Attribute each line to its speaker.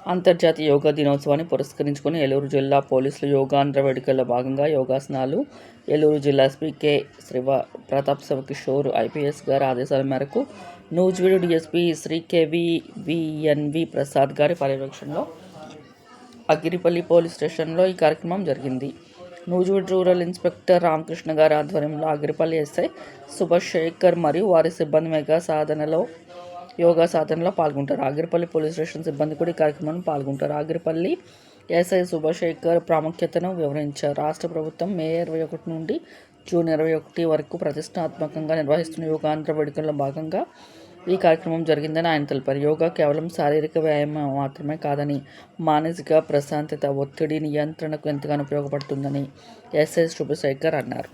Speaker 1: అంతర్జాతీయ యోగా దినోత్సవాన్ని పురస్కరించుకుని ఏలూరు జిల్లా పోలీసులు యోగాంధ్ర వేడుకల్లో భాగంగా యోగాసనాలు ఏలూరు జిల్లా ఎస్పీ కె. శ్రీవ ప్రతాప్ శివకిషోర్ ఐపీఎస్ గారి ఆదేశాల మేరకు నూజివీడు డీఎస్పీ శ్రీ కె.వి.వి.ఎన్.వి ప్రసాద్ గారి పర్యవేక్షణలో అగిరిపల్లి పోలీస్ స్టేషన్లో ఈ కార్యక్రమం జరిగింది. నూజివీడు రూరల్ ఇన్స్పెక్టర్ రామకృష్ణ గారి ఆధ్వర్యంలో అగిరిపల్లి ఎస్ఐ సుభాష్ శేఖర్ మరియు వారి సిబ్బంది యోగా సాధనలో పాల్గొంటారు. అగిరిపల్లి పోలీస్ స్టేషన్ సిబ్బంది కూడా ఈ కార్యక్రమంలో పాల్గొంటారు. అగిరిపల్లి ఎస్ఐ సుభాష్ శేఖర్ ప్రాముఖ్యతను వివరించారు. రాష్ట్ర ప్రభుత్వం మే 21 నుండి జూన్ 21 వరకు ప్రతిష్టాత్మకంగా నిర్వహిస్తున్న యోగాంధ్ర వేడుకల్లో భాగంగా ఈ కార్యక్రమం జరిగిందని ఆయన తెలిపారు. యోగా కేవలం శారీరక వ్యాయామం మాత్రమే కాదని మానసిక ప్రశాంతత, ఒత్తిడి నియంత్రణకు ఎంతగానో ఉపయోగపడుతుందని ఎస్ఐ సుభాష్ శేఖర్ అన్నారు.